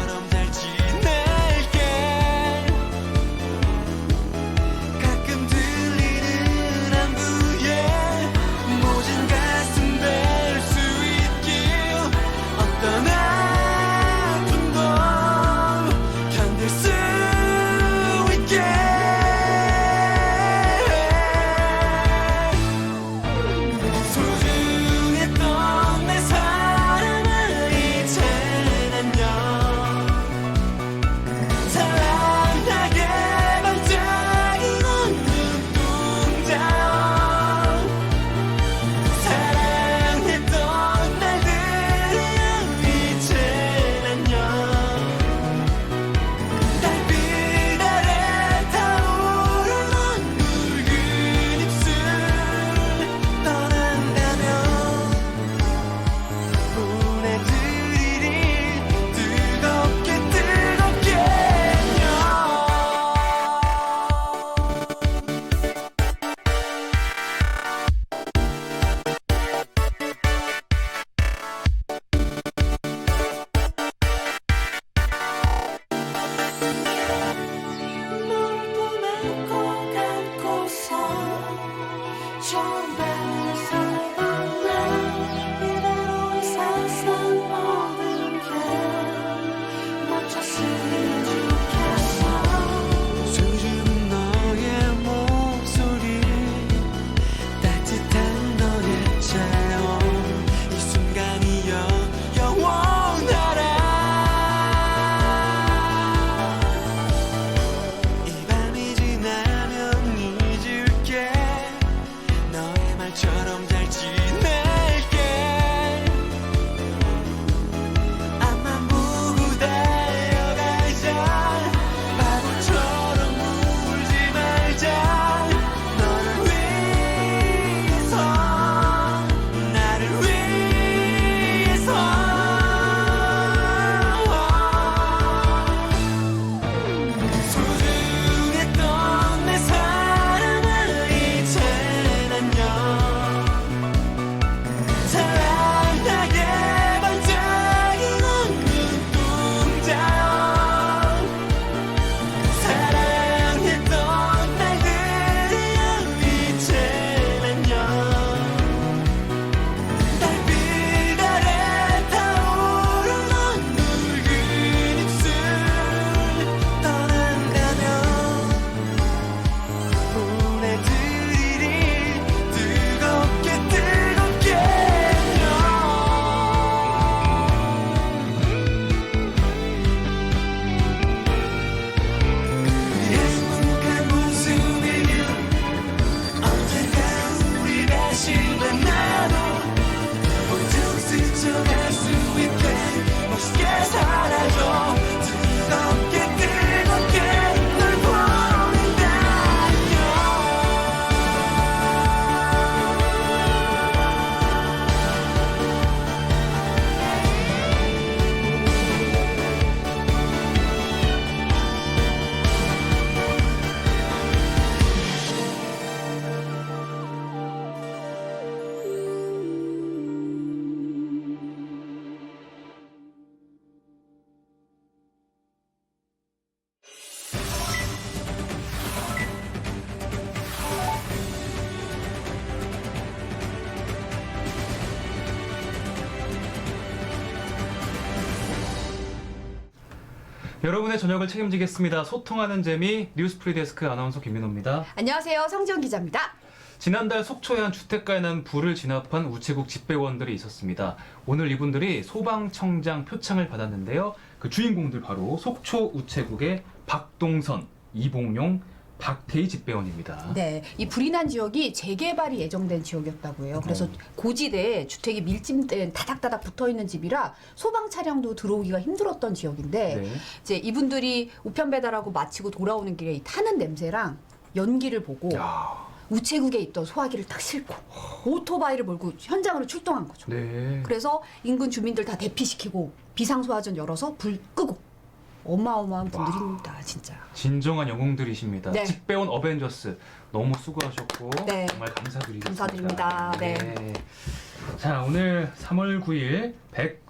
말처럼 잘 지낼게. 가끔 들리는 안부에 모진 가슴 댈 수 있길. 어떤 아픔도 견딜 수 있게. 소중했던 내 사랑을 이젠 안녕. 찬란하게 반짝이는 눈동자여. 사랑했던 날들이야 이젠 안녕. 달빛 아래 타오르는 붉은 입술 떠난다면 보내드리리 뜨겁게 뜨겁게요. 널 보내고 감고서 처음 뵙는 사람은 이대로 세상 모든 게 멈췄으면 좋겠어. 수줍은 너의 목소리 따뜻한 너의 체온 이 순간이 영원하라. 이 밤이 지나면 잊을게. 너의 말처럼 잘 지낼게. 앞만 보고 달려가자. 바보처럼 울지 말자. 너를 위해서 나를 위해서. 소중했던 내 사랑을 이젠 안녕. 찬란하게 반짝이는 눈동자여. 사랑했던 날들이야 이젠 안녕. 달빛 아래 타오르는 붉은 입술 떠난다면 보내드리리 뜨겁게 뜨겁게요. 행복한 모습이면 언젠가 우리 다시 만나도 모두 스쳐갈 수 있게 멋있게 살아줘. 뜨겁게 뜨겁게 널 보낸다면. 여러분의 저녁을 책임지겠습니다. 소통하는 재미 뉴스 프리데스크 아나운서 김민호입니다. 안녕하세요. 성지영 기자입니다. 지난달 속초의 한 주택가에 난 불을 진압한 우체국 집배원들이 있었습니다. 오늘 이분들이 소방청장 표창을 받았는데요. 그 주인공들 바로 속초 우체국의 박동선, 이봉용, 박태희 집배원입니다. 네, 이 불이 난 지역이 재개발이 예정된 지역이었다고 해요. 그래서 고지대에 주택이 밀집된 다닥다닥 붙어있는 집이라 소방 차량도 들어오기가 힘들었던 지역인데 네. 이제 이분들이 우편 배달하고 마치고 돌아오는 길에 이 타는 냄새랑 연기를 보고 야. 우체국에 있던 소화기를 딱 싣고 오토바이를 몰고 현장으로 출동한 거죠. 네. 그래서 인근 주민들 다 대피시키고 비상소화전 열어서 불 끄고 어마어마한 분들입니다. 진짜. 진정한 영웅들이십니다. 네. 집배원 어벤져스 너무 수고하셨고 네. 정말 감사드리겠습니다. 감사드립니다. 네. 자, 오늘 3월 9일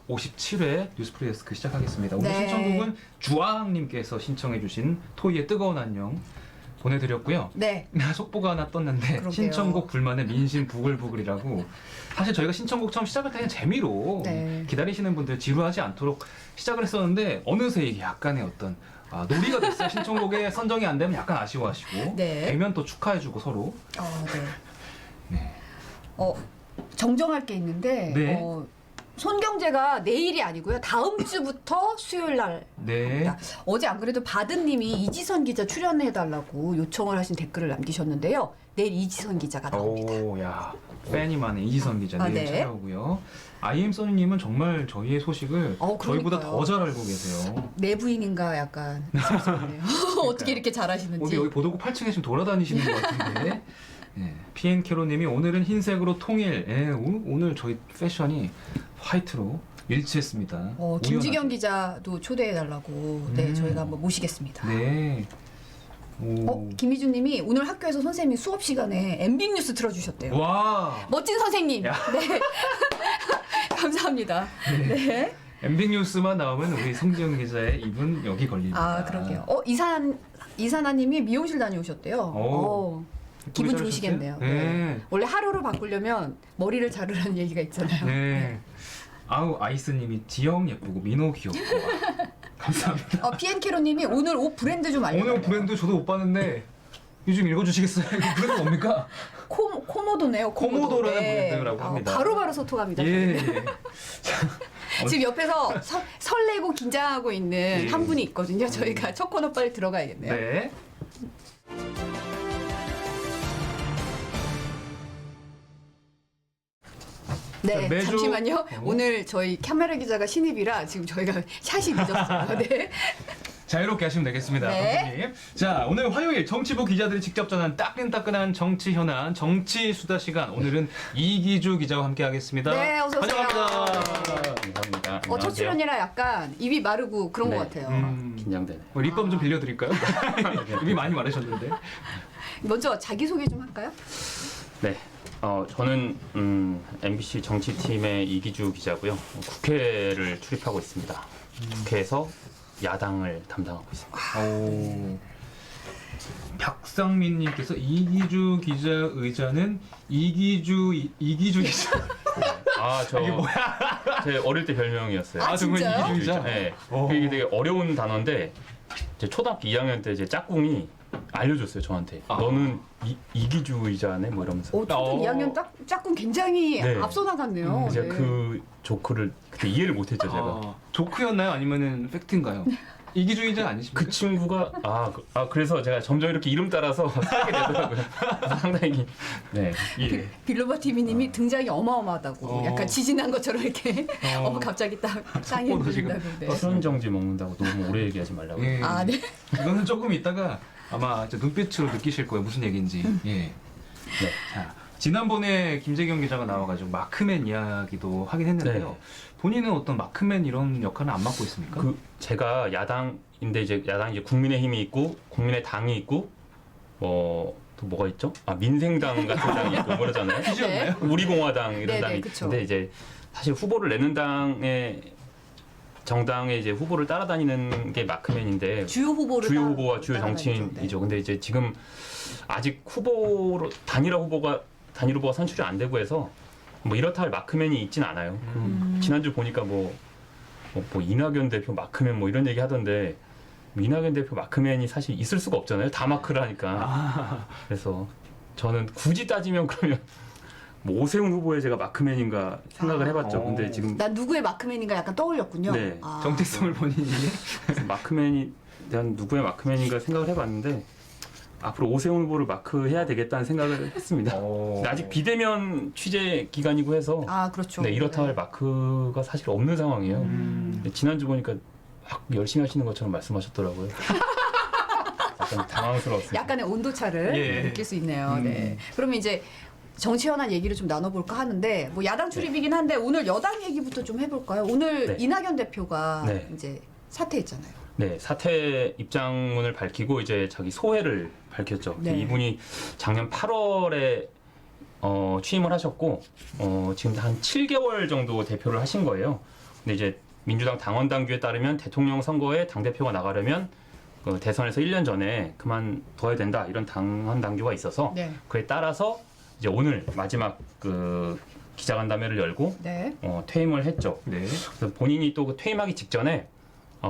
57회 뉴스프리데스크 시작하겠습니다. 오늘 네. 신청곡은 주아님께서 신청해주신 토이의 뜨거운 안녕 보내드렸고요. 네. 속보가 하나 떴는데 그러게요. 신청곡 불만의 민심 부글부글이라고. 사실 저희가 신청곡 처음 시작할 때는 재미로 네. 기다리시는 분들 지루하지 않도록 시작을 했었는데 어느새 이게 약간의 어떤 놀이가 됐어요. 신청곡에 선정이 안 되면 약간 아쉬워하시고 네. 되면 또 축하해주고 서로. 네. 네. 정정할 게 있는데 네. 손경제가 내일이 아니고요. 다음 주부터 수요일 날. 네. 어제 안 그래도 바드님이 이지선 기자 출연해달라고 요청을 하신 댓글을 남기셨는데요. 내일 이지선 기자가 나옵니다. 오, 야, 팬이 많은 이지선 기자 내일 네. 찾아오고요. IM 써니님은 정말 저희의 소식을 저희보다 그러니까요. 더 잘 알고 계세요. 내부인인가 약간 섭섭네요. 어떻게 이렇게 잘하시는지. 어디 여기 보도국 8층에 지금 돌아다니시는 것 같은데. 네. PN캐로님이 오늘은 흰색으로 통일. 예, 오늘 저희 패션이 화이트로 일치했습니다. 김지경 기자도 초대해달라고 네, 저희가 한번 모시겠습니다. 네. 오. 김희준님이 오늘 학교에서 선생님이 수업 시간에 MB 뉴스 틀어주셨대요. 와. 멋진 선생님. 야. 네. 감사합니다. 네. MB 뉴스만 나오면 우리 성지영 기자의 입은 여기 걸립니다. 그러게요. 이산아님이 미용실 다녀오셨대요. 기분 예쁘게 좋으시겠네요. 자르셨어요? 네. 원래 하루를 바꾸려면 머리를 자르라는 얘기가 있잖아요. 네. 아우 아이스님이 지영 예쁘고 민호 귀엽고. 감사합니다. PN캐로님이 오늘 옷 브랜드 좀 알려주세요. 오늘 브랜드 저도 못 봤는데 요즘 읽어주시겠어요? 이거 브랜드 뭡니까? 코모도네요. 코모도라는 브랜드라고 합니다. 바로바로 소통합니다. 예. 지금 옆에서 설레고 긴장하고 있는 예. 한 분이 있거든요. 저희가 첫 코너 빨리 들어가야겠네요. 네. 네, 매주- 잠시만요. 오늘 저희 카메라 기자가 신입이라 지금 저희가 샷이 늦었어요. 네. 자유롭게 하시면 되겠습니다. 네. 감독님. 자, 오늘 화요일 정치부 기자들이 직접 전한 따끈따끈한 정치 현안, 정치 수다 시간. 오늘은 이기주 기자와 함께하겠습니다. 네, 어서 오세요. 환영합니다. 감사합니다. 첫 출연이라 약간 입이 마르고 그런 네. 것 같아요. 긴장되네. 립밤 좀 빌려드릴까요? 입이 많이 마르셨는데. 먼저 자기소개 좀 할까요? 네. 저는 MBC 정치팀의 이기주 기자고요. 국회를 출입하고 있습니다. 국회에서 야당을 담당하고 있습니다. 오. 박상민님께서 이기주 기자 의자는 이기주 기자. 이게 뭐야? 제 어릴 때 별명이었어요. 정말 진짜요? 이기주 기자. 네. 오. 이게 되게 어려운 단어인데 제 초등학교 2학년 때 제 짝꿍이 알려줬어요 저한테. 너는 이기주 의자네 뭐 이러면서. 초등 2학년 짝꿍 굉장히 네. 앞서 나갔네요. 제가 네. 그 조크를 그때 이해를 못했죠 제가. 조크였나요? 아니면은 팩트인가요? 이기주 기자 아니십니까? 그 친구가 그래서 제가 점점 이렇게 이름 따라서 살게 되더라고요. 상당히 네. 예. 빌로바 TV님이 등장이 어마어마하다고 약간 지진한 것처럼 이렇게 갑자기 땅에 속보도 지금 들린다고. 네. 수은 정지 먹는다고 너무 오래 얘기하지 말라고. 예. 네. 이거는 조금 있다가 아마 이제 눈빛으로 느끼실 거예요. 무슨 얘기인지. 예. 네. 자, 지난번에 김재경 기자가 나와가지고 마크맨 이야기도 하긴 했는데요. 네. 본인은 어떤 마크맨 이런 역할은 안 맡고 있습니까? 제가 야당인데 이제 야당 이제 국민의힘이 있고 국민의당이 있고 또 뭐가 있죠? 민생당 같은 당이 있고 그러잖아요. 네. 우리공화당 이런 네, 당이 네, 그쵸. 있는데 이제 사실 후보를 내는 정당의 이제 후보를 따라다니는 게 마크맨인데 주요 후보를 주요 후보와 주요 따라다니죠. 정치인이죠. 근데 이제 지금 아직 단일 후보가 선출이 안 되고 해서 뭐 이렇다 할 마크맨이 있진 않아요. 지난주 보니까 뭐 이낙연 대표 마크맨 뭐 이런 얘기 하던데 이낙연 대표 마크맨이 사실 있을 수가 없잖아요. 다 마크를 하니까. 그래서 저는 굳이 따지면 그러면 뭐 오세훈 후보의 제가 마크맨인가 생각을 해봤죠. 근데 지금 난 누구의 마크맨인가 약간 떠올렸군요. 네. 정체성을 본인이. 마크맨이 대한 누구의 마크맨인가 생각을 해봤는데 앞으로 오세훈 후보를 마크해야 되겠다는 생각을 했습니다. 근데 아직 비대면 취재 기간이고 해서 그렇죠. 네, 이렇다 할 마크가 사실 없는 상황이에요. 근데 지난주 보니까 막 열심히 하시는 것처럼 말씀하셨더라고요. 약간 당황스러웠습니다. 약간의 온도차를 예. 느낄 수 있네요. 네. 그러면 이제 정치 현안 얘기를 좀 나눠볼까 하는데 뭐 야당 출입이긴 한데 오늘 여당 얘기부터 좀 해볼까요? 오늘 네. 이낙연 대표가 네. 이제 사퇴했잖아요. 네, 사퇴 입장문을 밝히고 이제 자기 소회를 밝혔죠. 네. 이분이 작년 8월에 취임을 하셨고 지금 한 7개월 정도 대표를 하신 거예요. 근데 이제 민주당 당원 당규에 따르면 대통령 선거에 당 대표가 나가려면 그 대선에서 1년 전에 그만둬야 된다 이런 당원 당규가 있어서 네. 그에 따라서 이제 오늘 마지막 그 기자간담회를 열고 네. 퇴임을 했죠. 네. 그래서 본인이 또 그 퇴임하기 직전에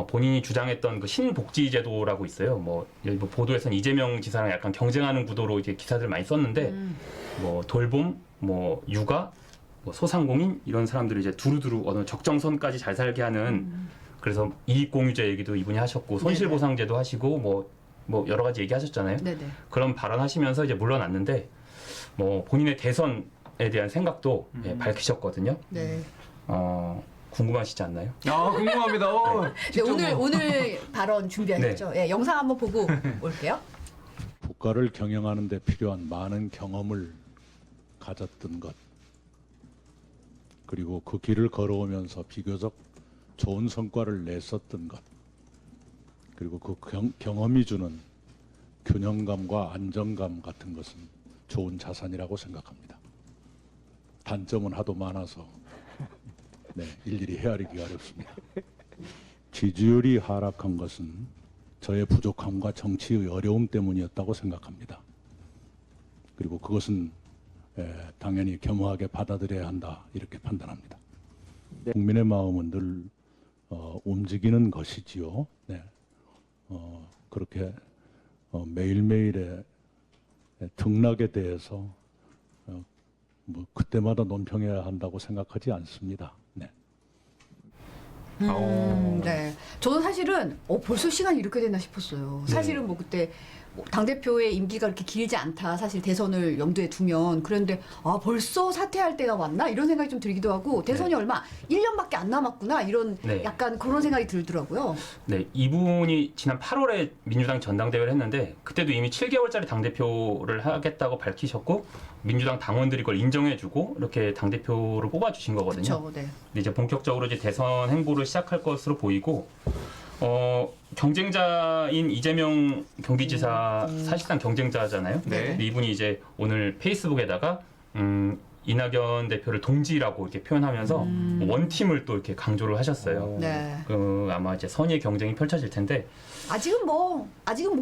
본인이 주장했던 그 신복지제도라고 있어요. 뭐 보도에서는 이재명 지사랑 약간 경쟁하는 구도로 이제 기사들 많이 썼는데 뭐 돌봄, 뭐 육아, 뭐 소상공인 이런 사람들을 이제 두루두루 어느 적정선까지 잘 살게 하는 그래서 이익공유제 얘기도 이분이 하셨고 손실보상제도 하시고 뭐 여러 가지 얘기하셨잖아요. 네네. 그런 발언하시면서 이제 물러났는데 뭐 본인의 대선에 대한 생각도 밝히셨거든요. 네. 궁금하시지 않나요? 아 궁금합니다. 네, 오늘 발언 준비하셨죠? 예, 영상 한번 보고 올게요. 국가를 경영하는 데 필요한 많은 경험을 가졌던 것, 그리고 그 길을 걸어오면서 비교적 좋은 성과를 냈었던 것, 그리고 그 경험이 주는 균형감과 안정감 같은 것은 좋은 자산이라고 생각합니다. 단점은 하도 많아서 일일이 헤아리기가 어렵습니다. 지지율이 하락한 것은 저의 부족함과 정치의 어려움 때문이었다고 생각합니다. 그리고 그것은 당연히 겸허하게 받아들여야 한다 이렇게 판단합니다. 국민의 마음은 늘 움직이는 것이지요. 그렇게 매일매일의 등락에 대해서 뭐 그때마다 논평해야 한다고 생각하지 않습니다. 네. 저는 사실은 벌써 시간이 이렇게 됐나 싶었어요. 사실은 뭐 그때 당대표의 임기가 그렇게 길지 않다. 사실 대선을 염두에 두면. 그런데 벌써 사퇴할 때가 왔나? 이런 생각이 좀 들기도 하고 대선이 얼마 1년밖에 안 남았구나. 이런 약간 그런 생각이 들더라고요. 네, 이분이 지난 8월에 민주당 전당대회를 했는데 그때도 이미 7개월짜리 당대표를 하겠다고 밝히셨고 민주당 당원들이 그걸 인정해주고 이렇게 당대표를 뽑아주신 거거든요. 그렇죠. 네. 근데 이제 본격적으로 이제 대선 행보를 시작할 것으로 보이고 경쟁자인 이재명 경기지사 사실상 경쟁자잖아요. 네. 근데 이분이 이제 오늘 페이스북에다가 이낙연 대표를 동지라고 이렇게 표현하면서 원팀을 또 이렇게 강조를 하셨어요. 네. 아마 이제 선의의 경쟁이 펼쳐질 텐데. 아직은 뭐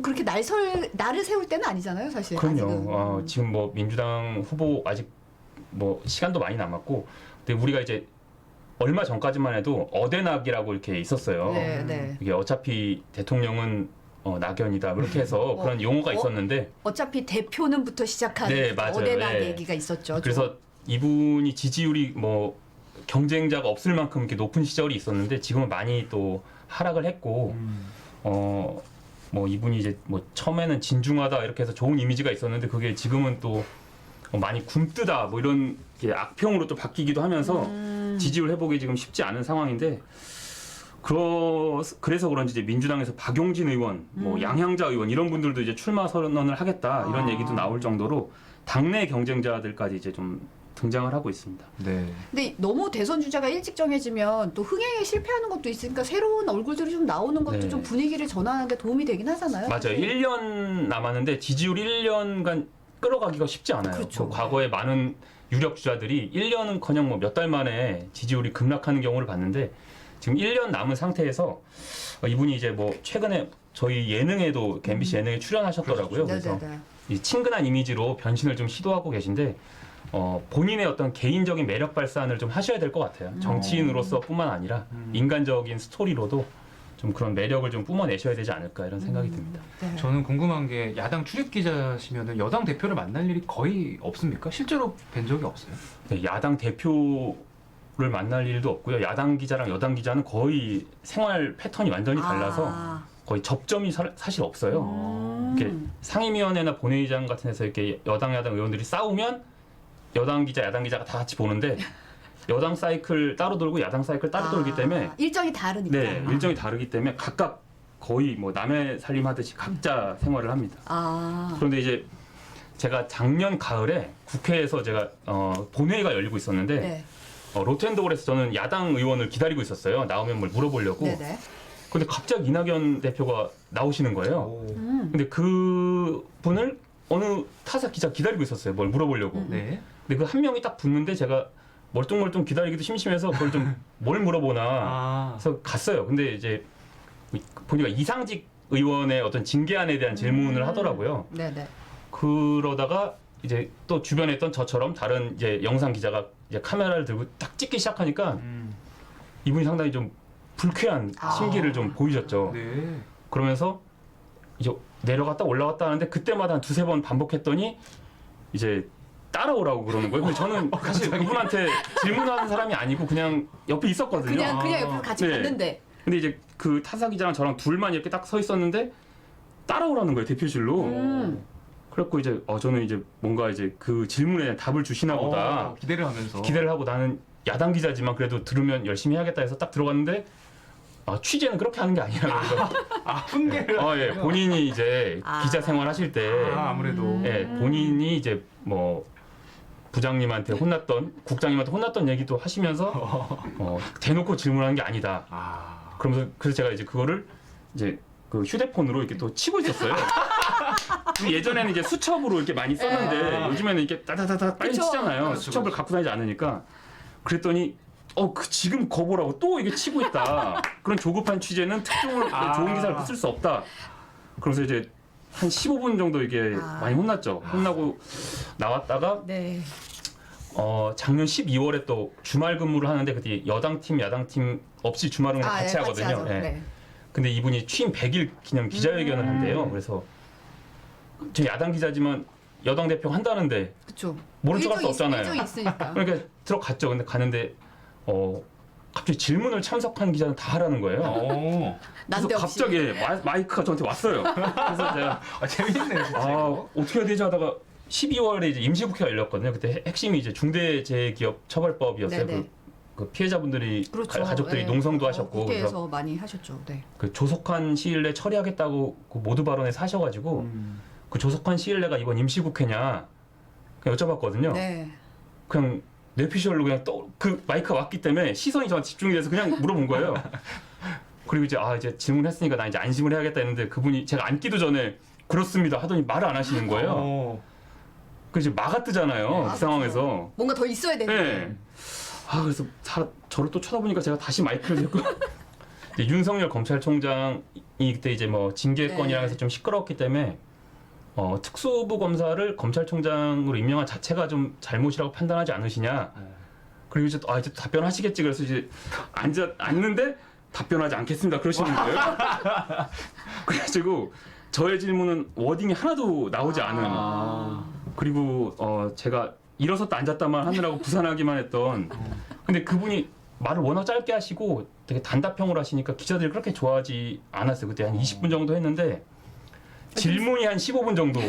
그렇게 날을 세울 때는 아니잖아요, 사실. 그럼요. 아직은. 지금 뭐 민주당 후보 아직 뭐 시간도 많이 남았고, 근데 우리가 이제 얼마 전까지만 해도 어대낙이라고 이렇게 있었어요. 네. 이게 어차피 대통령은 낙연이다 이렇게 해서 그런 용어가 있었는데 어차피 대표는부터 시작하는 네, 맞아요. 어대낙 네. 얘기가 있었죠. 그래서 이분이 지지율이 뭐 경쟁자가 없을 만큼 이렇게 높은 시절이 있었는데 지금은 많이 또 하락을 했고 뭐 이분이 이제 뭐 처음에는 진중하다 이렇게 해서 좋은 이미지가 있었는데 그게 지금은 또 많이 굼뜨다 뭐 이런 게 악평으로 또 바뀌기도 하면서 지지율 회복이 지금 쉽지 않은 상황인데 그래서 그런지 이제 민주당에서 박용진 의원, 뭐 양향자 의원 이런 분들도 이제 출마 선언을 하겠다 이런 얘기도 나올 정도로 당내 경쟁자들까지 이제 좀 등장을 하고 있습니다. 네. 근데 너무 대선 주자가 일찍 정해지면 또 흥행에 실패하는 것도 있으니까 새로운 얼굴들이 좀 나오는 것도 네. 좀 분위기를 전환하는 데 도움이 되긴 하잖아요. 맞아요. 1년 남았는데 지지율 1년간 끌어가기가 쉽지 않아요. 그렇죠. 과거에 많은 유력 주자들이 1년은커녕 뭐 몇 달 만에 지지율이 급락하는 경우를 봤는데 지금 1년 남은 상태에서 이분이 이제 뭐 최근에 저희 예능에도 MBC 예능에 출연하셨더라고요. 그래서 네네네. 이 친근한 이미지로 변신을 좀 시도하고 계신데 본인의 어떤 개인적인 매력 발산을 좀 하셔야 될 것 같아요. 정치인으로서뿐만 아니라 인간적인 스토리로도 좀 그런 매력을 좀 뿜어내셔야 되지 않을까 이런 생각이 듭니다. 네. 저는 궁금한 게 야당 출입 기자시면은 여당 대표를 만날 일이 거의 없습니까? 실제로 뵌 적이 없어요? 네, 야당 대표를 만날 일도 없고요. 야당 기자랑 여당 기자는 거의 생활 패턴이 완전히 달라서 거의 접점이 사실 없어요. 이렇게 상임위원회나 본회의장 같은 데서 이렇게 여당 야당 의원들이 싸우면 여당 기자 야당 기자가 다 같이 보는데 여당 사이클 따로 돌고 야당 사이클 따로 돌기 때문에 일정이 다르니까. 네, 일정이 다르기 때문에 각각 거의 뭐 남의 살림 하듯이 각자 생활을 합니다. 그런데 이제 제가 작년 가을에 국회에서 제가 본회의가 열리고 있었는데 네. 로텐도어에서 저는 야당 의원을 기다리고 있었어요. 나오면 뭘 물어보려고. 네네. 근데 갑자기 이낙연 대표가 나오시는 거예요. 근데 그 분을 어느 타사 기자 기다리고 있었어요. 뭘 물어보려고. 네. 근데 그 한 명이 딱 붙는데 제가 멀뚱멀뚱 기다리기도 심심해서 그걸 좀 뭘 물어보나 아. 그래서 갔어요. 근데 이제 보니까 이상직 의원의 어떤 징계안에 대한 질문을 하더라고요. 네네. 그러다가 이제 또 주변에 있던 저처럼 다른 이제 영상 기자가 이제 카메라를 들고 딱 찍기 시작하니까 이분이 상당히 좀 불쾌한 심기를 좀 보이셨죠. 네. 그러면서 이제 내려갔다 올라갔다 하는데 그때마다 한 두세 번 반복했더니 이제 따라오라고 그러는 거예요. 근데 저는 사실 그분한테 질문하는 사람이 아니고 그냥 옆에 있었거든요. 그냥 옆에서 같이 네. 갔는데. 근데 이제 그 타사 기자랑 저랑 둘만 이렇게 딱 서 있었는데 따라오라는 거예요, 대표실로. 그래갖고 이제 저는 이제 뭔가 이제 그 질문에 대한 답을 주시나 보다 기대를 하면서. 기대를 하고 나는 야당 기자지만 그래도 들으면 열심히 해야겠다 해서 딱 들어갔는데 취재는 그렇게 하는 게 아니라 그래서 훈계를. 예, 본인이 이제 기자 생활 하실 때 아무래도. 예, 본인이 이제 뭐 부장님한테 혼났던 국장님한테 혼났던 얘기도 하시면서 대놓고 질문하는 게 아니다. 아. 그러면서 그래서 제가 이제 그거를 이제 그 휴대폰으로 이렇게 또 치고 있었어요. 예전에는 이제 수첩으로 이렇게 많이 썼는데 요즘에는 이렇게 따다다다 빨리 그쵸. 치잖아요. 그렇죠, 수첩을 그렇죠. 갖고 다니지 않으니까. 그랬더니 지금 거보라고 또 이게 치고 있다. 그런 조급한 취재는 특종을 좋은 기사를 쓸 수 없다. 그래서 이제 한 15분 정도 이게 많이 혼났죠. 혼나고 나왔다가 네. 작년 12월에 또 주말 근무를 하는데 그때 여당팀 야당팀 없이 주말은 같이 네, 하거든요. 하죠. 예. 네. 근데 이분이 취임 100일 기념 기자회견을 한대요. 그래서 저 야당 기자지만 여당 대표 한다는데 그렇죠. 모른 척할 수 없잖아요. 일정이 있으니까. 그러니까 들어갔죠. 근데 가는데 갑자기 질문을 참석한 기자는 다 하라는 거예요. 그래서 난데없이. 갑자기 마이크가 저한테 왔어요. 그래서 제가 재밌네 진짜. 어떻게 해야 되지 하다가 12월에 이제 임시국회가 열렸거든요. 그때 핵심이 이제 중대재해기업처벌법이었어요. 네네. 그 피해자분들이 그렇죠. 가족들이 네. 농성도 하셨고 국회에서 그래서 많이 하셨죠. 네. 그 조속한 시일 내 처리하겠다고 그 모두 발언에서 하셔가지고 그 조속한 시일 내가 이번 임시국회냐 그냥 여쭤봤거든요. 네. 그냥 뇌피셜로 그냥 그 마이크가 왔기 때문에 시선이 저한테 집중이 돼서 그냥 물어본 거예요. 그리고 이제 질문했으니까 나 이제 안심을 해야겠다 했는데 그분이 제가 앉기도 전에 그렇습니다 하더니 말을 안 하시는 거예요. 그래서 이제 막아 뜨잖아요. 그 상황에서. 뭔가 더 있어야 되는데. 네. 그래서 저를 또 쳐다보니까 제가 다시 마이크를 들고 이제 윤석열 검찰총장이 그때 이제 뭐 징계권이랑 해서 좀 시끄러웠기 때문에 특수부 검사를 검찰총장으로 임명한 자체가 좀 잘못이라고 판단하지 않으시냐. 그리고 이제 이제 답변하시겠지. 그래서 이제 앉는데 답변하지 않겠습니다. 그러시는 거예요. 그래가지고 저의 질문은 워딩이 하나도 나오지 않은. 그리고 제가 일어섰다 앉았다만 하느라고 부산하기만 했던. 근데 그분이 말을 워낙 짧게 하시고 되게 단답형으로 하시니까 기자들이 그렇게 좋아하지 않았어요. 그때 한 20분 정도 했는데 질문이 한 15분 정도.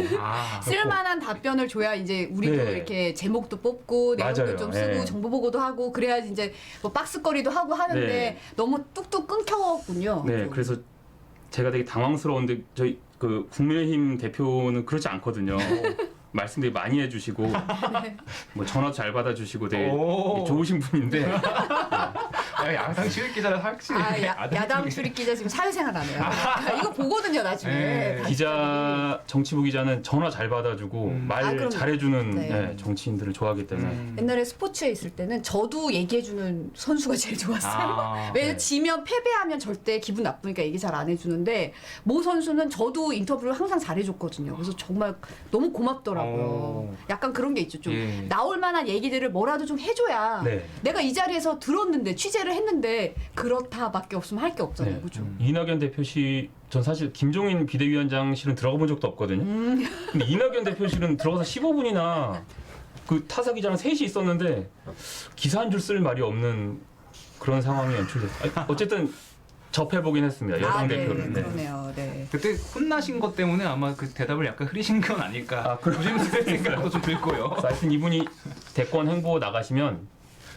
쓸만한 답변을 줘야 이제 우리도 네. 이렇게 제목도 뽑고 내용도 맞아요. 좀 쓰고 네. 정보 보고도 하고 그래야지 이제 뭐 박스거리도 하고 하는데 네. 너무 뚝뚝 끊겼군요. 네, 좀. 그래서 제가 되게 당황스러운데 저희 그 국민의힘 대표는 그렇지 않거든요. 말씀 되게 많이 해주시고 뭐 전화 잘 받아주시고 되게 좋으신 분인데 야당 출입 기자는 확실히. 야당 출입 기자 지금 사회생활 안 해요. 이거 보거든요 나중에. 네. 기자 정치부 기자는 전화 잘 받아주고 말 그럼요. 잘해주는 네. 네, 정치인들을 좋아하기 때문에 옛날에 스포츠에 있을 때는 저도 얘기해주는 선수가 제일 좋았어요. 왜냐면 네. 지면 패배하면 절대 기분 나쁘니까 얘기 잘 안 해주는데 모 선수는 저도 인터뷰를 항상 잘해줬거든요. 그래서 정말 너무 고맙더라고요. 약간 그런 게 있죠. 좀 예. 나올 만한 얘기들을 뭐라도 좀 해줘야 네. 내가 이 자리에서 들었는데 취재를 했는데 그렇다밖에 없으면 할 게 없잖아요. 네. 그렇죠? 이낙연 대표실 전 사실 김종인 비대위원장실은 들어가 본 적도 없거든요. 근데 이낙연 대표실은 들어가서 15분이나 그 타사 기자랑 셋이 있었는데 기사 한 줄 쓸 말이 없는 그런 상황이 연출됐어요. 어쨌든 접해보긴 했습니다. 여당 대표를. 네, 그러네요. 네. 그때 혼나신 것 때문에 아마 그 대답을 약간 흐리신 건 아닐까. 조심스러운 생각도 좀 들고요. 하여튼 이분이 대권 행보 나가시면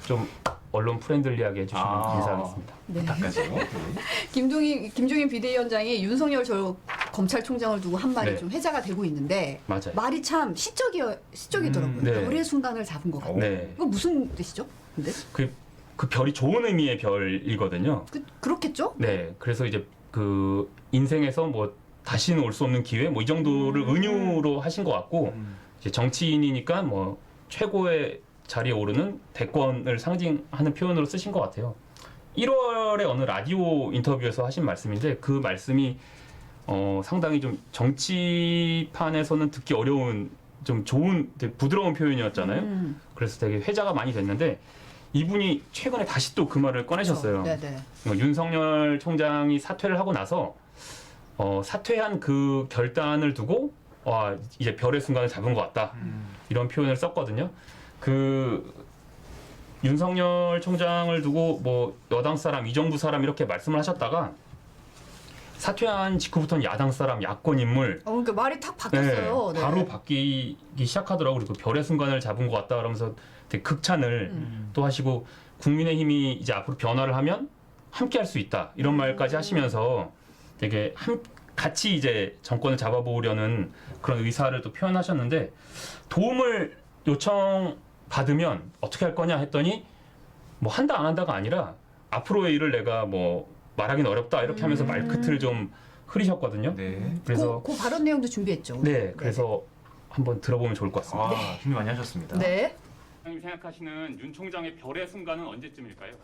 좀 언론 프렌들리하게 해주시면 감사하겠습니다. 네. 부탁하죠. 김종인 비대위원장이 윤석열 검찰총장을 두고 한 말이 네. 좀 회자가 되고 있는데 맞아요. 말이 참 시적이더라고요. 네. 별의 순간을 잡은 것 같아요. 네. 이거 무슨 뜻이죠? 근데 그 별이 좋은 의미의 별이거든요. 그렇겠죠? 네, 그래서 이제 그 인생에서 뭐 다시는 올 수 없는 기회 뭐 이 정도를 은유로 하신 것 같고 이제 정치인이니까 뭐 최고의 자리에 오르는 대권을 상징하는 표현으로 쓰신 것 같아요. 1월에 어느 라디오 인터뷰에서 하신 말씀인데 그 말씀이 상당히 좀 정치판에서는 듣기 어려운 좀 좋은 되게 부드러운 표현이었잖아요. 그래서 되게 회자가 많이 됐는데 이분이 최근에 다시 또 그 말을 꺼내셨어요. 네네. 윤석열 총장이 사퇴를 하고 나서 사퇴한 그 결단을 두고 이제 별의 순간을 잡은 것 같다. 이런 표현을 썼거든요. 그 윤석열 총장을 두고 뭐 여당 사람, 이 정부 사람 이렇게 말씀을 하셨다가 사퇴한 직후부터는 야당 사람, 야권 인물 그러니까 말이 탁 바뀌었어요. 네. 바로 바뀌기 시작하더라고요. 그리고 별의 순간을 잡은 것 같다 그러면서 되게 극찬을 또 하시고 국민의힘이 이제 앞으로 변화를 하면 함께 할 수 있다 이런 말까지 하시면서 되게 같이 이제 정권을 잡아보려는 그런 의사를 또 표현하셨는데 도움을 요청받으면 어떻게 할 거냐 했더니 뭐 한다 안 한다가 아니라 앞으로의 일을 내가 뭐 말하기는 어렵다 이렇게 하면서 말끝을 좀 흐리셨거든요. 네. 그래서 그 발언 내용도 준비했죠. 네, 그래서 한번 들어보면 좋을 것 같습니다. 준비 많이 하셨습니다. 네. 형님 생각하시는 윤 총장의 별의 순간은 언제쯤일까요?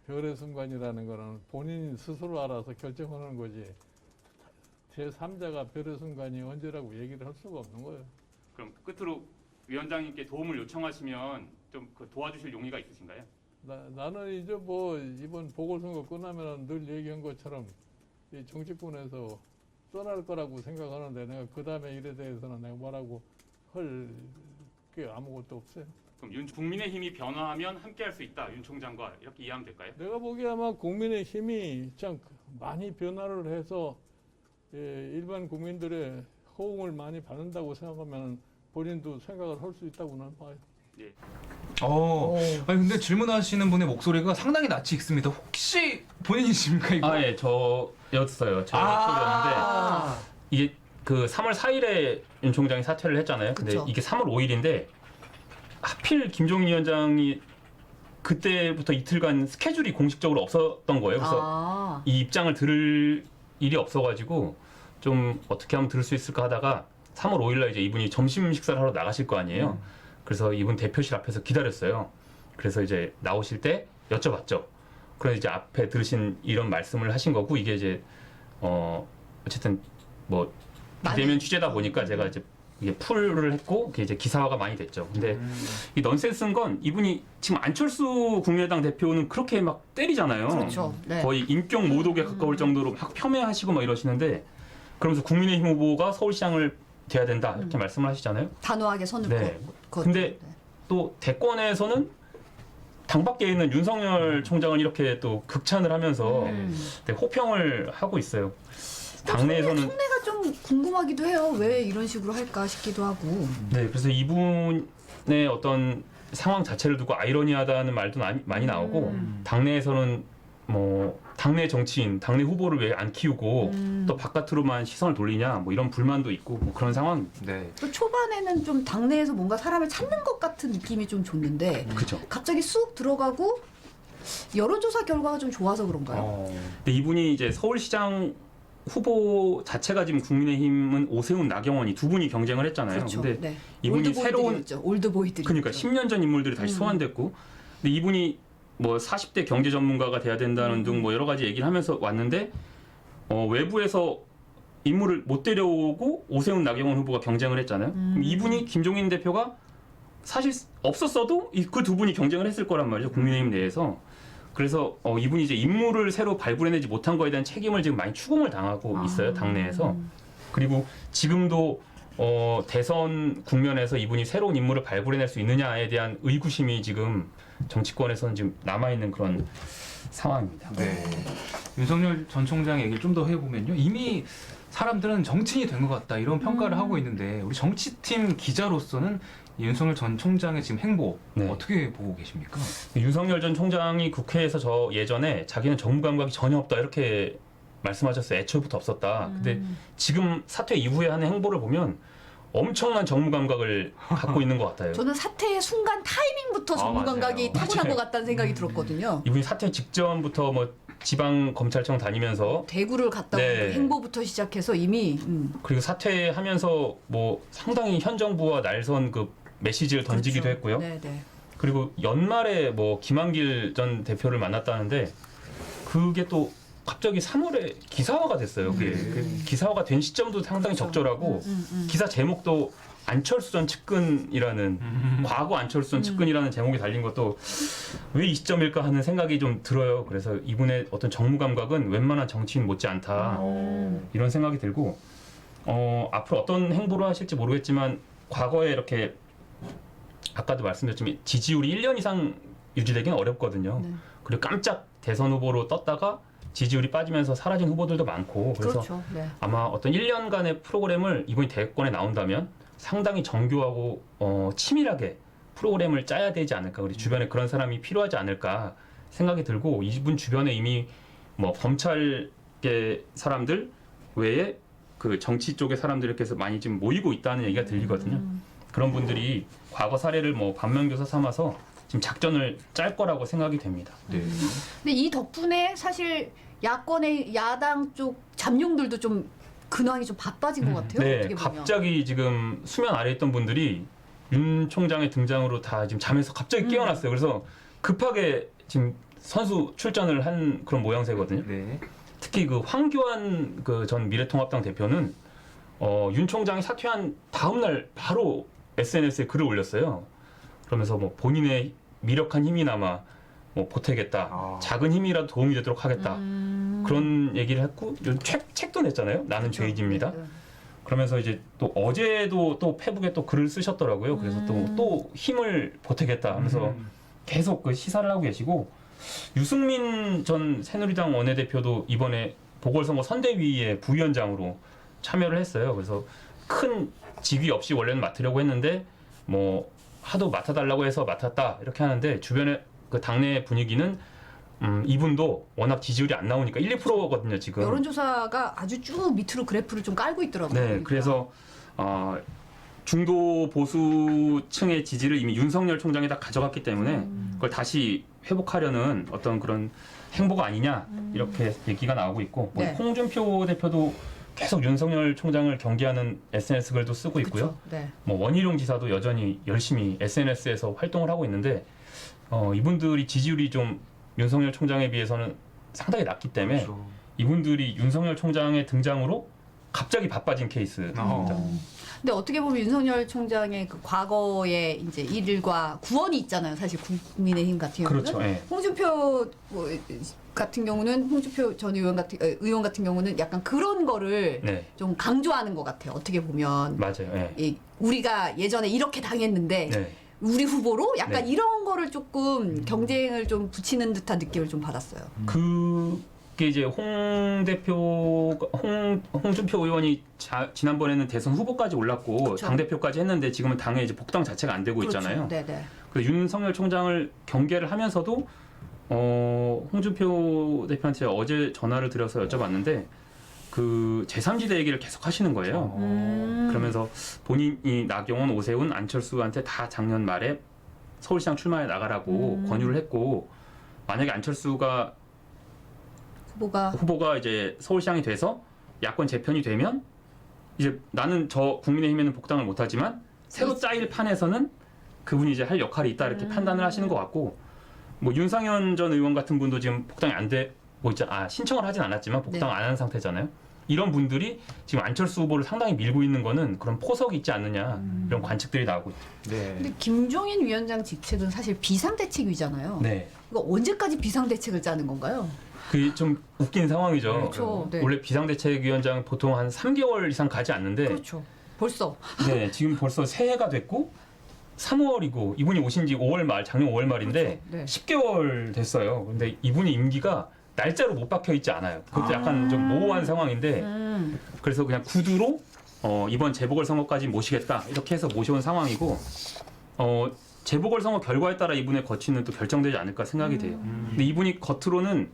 별의 순간이라는 거는 본인이 스스로 알아서 결정하는 거지. 제3자가 별의 순간이 언제라고 얘기를 할 수가 없는 거예요. 그럼 끝으로 위원장님께 도움을 요청하시면 좀 도와주실 용의가 있으신가요? 나는 이제 뭐 이번 보궐선거 끝나면 늘 얘기한 것처럼 이 정치권에서 떠날 거라고 생각하는데 내가 그 다음에 일에 대해서는 내가 뭐라고 할 게 아무것도 없어요. 그럼 국민의힘이 변화하면 함께할 수 있다. 윤 총장과 이렇게 이해하면 될까요? 내가 보기에 아마 국민의힘이 참 많이 변화를 해서 일반 국민들의 호응을 많이 받는다고 생각하면 본인도 생각을 할 수 있다고 나는 봐요. 아니 근데 질문하시는 분의 목소리가 상당히 낯이 익습니다. 혹시 본인이십니까 이거? 예, 저였어요. 제 목소리였는데 이게 그 3월 4일에 윤 총장이 사퇴를 했잖아요. 근데 그쵸. 이게 3월 5일인데 하필 김종인 위원장이 그때부터 이틀간 스케줄이 공식적으로 없었던 거예요. 그래서 이 입장을 들을 일이 없어가지고 좀 어떻게 하면 들을 수 있을까 하다가 3월 5일날 이제 이분이 점심 식사를 하러 나가실 거 아니에요. 그래서 이분 대표실 앞에서 기다렸어요. 그래서 이제 나오실 때 여쭤봤죠. 그래서 이제 앞에 들으신 이런 말씀을 하신 거고 이게 이제 어쨌든 뭐 비대면 취재다 보니까 제가 이제 이게 풀을 했고 그게 이제 기사화가 많이 됐죠. 근데 이 넌센스인 건 이분이 지금 안철수 국민의당 대표는 그렇게 막 때리잖아요. 그렇죠. 네. 거의 인격 모독에 가까울 정도로 막 폄훼하시고 막 이러시는데 그러면서 국민의힘 후보가 서울시장을 돼야 된다 이렇게 말씀을 하시잖아요. 단호하게 선을 네. 그었죠. 근데 네. 또 대권에서는 당 밖에 있는 윤석열 총장을 이렇게 또 극찬을 하면서 되게 호평을 하고 있어요. 당내에서는 속내가 좀 궁금하기도 해요. 왜 이런 식으로 할까 싶기도 하고. 네, 그래서 이분의 어떤 상황 자체를 두고 아이러니하다는 말도 많이 나오고 당내에서는 뭐 당내 정치인, 당내 후보를 왜 안 키우고 또 바깥으로만 시선을 돌리냐 뭐 이런 불만도 있고 뭐 그런 상황입니다. 네. 또 초반에는 좀 당내에서 뭔가 사람을 찾는 것 같은 느낌이 좀 줬는데 그렇죠. 갑자기 쑥 들어가고 여론조사 결과가 좀 좋아서 그런가요? 근데 이분이 이제 서울시장 후보 자체가 지금 국민의힘은 오세훈, 나경원이 두 분이 경쟁을 했잖아요. 그렇죠. 근데 네. 이분이 새로운 올드보이들이 그러니까 10년 전 인물들이 다시 소환됐고 근데 이분이 뭐 40대 경제 전문가가 돼야 된다는 등 뭐 여러 가지 얘기를 하면서 왔는데 외부에서 인물을 못 데려오고 오세훈, 나경원 후보가 경쟁을 했잖아요. 그럼 이분이 김종인 대표가 사실 없었어도 그 두 분이 경쟁을 했을 거란 말이죠. 국민의힘 내에서. 그래서 이분이 이제 인물을 새로 발굴해내지 못한 거에 대한 책임을 지금 많이 추궁을 당하고 있어요. 당내에서. 그리고 지금도 대선 국면에서 이분이 새로운 인물을 발굴해낼 수 있느냐에 대한 의구심이 지금 정치권에서는 지금 남아있는 그런 상황입니다. 네. 윤석열 전 총장 얘기를 좀 더 해보면요. 이미 사람들은 정치인이 된 것 같다 이런 평가를 하고 있는데 우리 정치팀 기자로서는 윤석열 전 총장의 지금 행보 네. 어떻게 보고 계십니까? 윤석열 전 총장이 국회에서 저 예전에 자기는 정무 감각이 전혀 없다 이렇게 말씀하셨어요. 애초부터 없었다. 근데 지금 사퇴 이후에 하는 행보를 보면 엄청난 정무 감각을 갖고 있는 것 같아요. 저는 사퇴의 순간 타이밍부터 정무 맞아요. 감각이 타고난 맞아요. 것 같다는 생각이 들었거든요. 이분이 사퇴 직전부터 뭐 지방 검찰청 다니면서 대구를 갔다 온 네. 행보부터 시작해서 이미 그리고 사퇴하면서 뭐 상당히 현 정부와 날선 그 메시지를 던지기도 그렇죠. 했고요. 네네. 그리고 연말에 뭐 김한길 전 대표를 만났다는데 그게 또 갑자기 3월에 기사화가 됐어요. 그게 기사화가 된 시점도 상당히 그렇죠. 적절하고 기사 제목도 안철수 전 측근이라는 과거 안철수 전 측근이라는 제목이 달린 것도 왜 이 시점일까 하는 생각이 좀 들어요. 그래서 이분의 어떤 정무 감각은 웬만한 정치인 못지 않다 이런 생각이 들고 앞으로 어떤 행보를 하실지 모르겠지만 과거에 이렇게 아까도 말씀드렸지만 지지율이 1년 이상 유지되기는 어렵거든요. 네. 그리고 깜짝 대선 후보로 떴다가 지지율이 빠지면서 사라진 후보들도 많고 그래서 그렇죠. 네. 아마 어떤 1년간의 프로그램을 이번이 대권에 나온다면 상당히 정교하고 치밀하게 프로그램을 짜야 되지 않을까. 그리고 주변에 그런 사람이 필요하지 않을까 생각이 들고 이분 주변에 이미 뭐 검찰계 사람들 외에 그 정치 쪽의 사람들 이렇게 해서 많이 지금 모이고 있다는 얘기가 들리거든요. 그런 분들이 과거 사례를 뭐 반면교사 삼아서 지금 작전을 짤 거라고 생각이 됩니다. 네. 근데 이 덕분에 사실 야권의 야당 쪽 잠룡들도 좀 근황이 좀 바빠진 것 같아요. 네, 어떻게 보면. 갑자기 지금 수면 아래에 있던 분들이 윤 총장의 등장으로 다 지금 잠에서 갑자기 깨어났어요. 그래서 급하게 지금 선수 출전을 한 그런 모양새거든요. 네. 특히 그 황교안 그 전 미래통합당 대표는 윤 총장이 사퇴한 다음 날 바로 SNS에 글을 올렸어요. 그러면서 뭐 본인의 미력한 힘이나마 뭐 보태겠다, 작은 힘이라도 도움이 되도록 하겠다 그런 얘기를 했고 책도 냈잖아요. 나는 그렇죠. 죄인입니다. 네, 네. 그러면서 이제 또 어제도 또 페북에 또 글을 쓰셨더라고요. 그래서 또 힘을 보태겠다 하면서 계속 그 시사를 하고 계시고 유승민 전 새누리당 원내대표도 이번에 보궐선거 선대위의 부위원장으로 참여를 했어요. 그래서 큰 직위 없이 원래는 맡으려고 했는데 뭐 하도 맡아달라고 해서 맡았다 이렇게 하는데 주변에 그 당내 분위기는 이분도 워낙 지지율이 안 나오니까 1, 2%거든요 지금. 여론조사가 아주 쭉 밑으로 그래프를 좀 깔고 있더라고요. 네, 그러니까. 그래서 중도 보수층의 지지를 이미 윤석열 총장이 다 가져갔기 때문에 그걸 다시 회복하려는 어떤 그런 행보가 아니냐 이렇게 얘기가 나오고 있고 뭐 네. 홍준표 대표도 계속 윤석열 총장을 경계하는 SNS 글도 쓰고 있고요. 그쵸? 네. 뭐 원희룡 지사도 여전히 열심히 SNS에서 활동을 하고 있는데 이분들이 지지율이 좀 윤석열 총장에 비해서는 상당히 낮기 때문에 그렇죠. 이분들이 윤석열 총장의 등장으로 갑자기 바빠진 케이스입니다. 근데 어떻게 보면 윤석열 총장의 그 과거의 이제 일과 구원이 있잖아요. 사실 국민의힘 같은 경우는. 그렇죠. 예. 홍준표 같은 경우는 홍준표 전 의원 같은 경우는 약간 그런 거를 네, 좀 강조하는 것 같아요. 어떻게 보면 맞아요. 예. 우리가 예전에 이렇게 당했는데 네. 우리 후보로 약간 네. 이런 거를 조금 경쟁을 좀 붙이는 듯한 느낌을 좀 받았어요. 그게 이제 홍준표 의원이 지난번에는 대선 후보까지 올랐고 그쵸. 당 대표까지 했는데 지금은 당에 이제 복당 자체가 안 되고 있잖아요. 그렇죠. 네네. 그래서 윤석열 총장을 경계를 하면서도 홍준표 대표한테 어제 전화를 드려서 여쭤봤는데 그 제3지대 얘기를 계속 하시는 거예요. 그러면서 본인이 나경원, 오세훈, 안철수한테 다 작년 말에 서울시장 출마해 나가라고 권유를 했고 만약에 안철수가 후보가 이제 서울시장이 돼서 야권 재편이 되면 이제 나는 저 국민의힘에는 복당을 못하지만 새로 짜일 판에서는 그분이 이제 할 역할이 있다 이렇게 판단을 하시는 것 같고 뭐 윤상현 전 의원 같은 분도 지금 복당이 안 되고 있잖아. 신청을 하진 않았지만 복당 안 한 상태잖아요. 이런 분들이 지금 안철수 후보를 상당히 밀고 있는 거는 그런 포석이 있지 않느냐 이런 관측들이 나오고 있죠. 네. 근데 김종인 위원장 직책은 사실 비상대책위잖아요. 네. 이거 언제까지 비상대책을 짜는 건가요? 그게 좀 웃긴 상황이죠. 그렇죠. 네. 원래 비상대책위원장 보통 한 3개월 이상 가지 않는데 그렇죠. 벌써. 네, 지금 벌써 새해가 됐고 3월이고 이분이 오신 지 5월 말, 작년 5월 말인데 그렇죠. 네. 10개월 됐어요. 근데 이분이 임기가 날짜로 못 박혀 있지 않아요. 그것도 약간 좀 모호한 상황인데 그래서 그냥 구두로 이번 재보궐선거까지 모시겠다 이렇게 해서 모셔온 상황이고 재보궐선거 결과에 따라 이분의 거취는 또 결정되지 않을까 생각이 돼요. 근데 이분이 겉으로는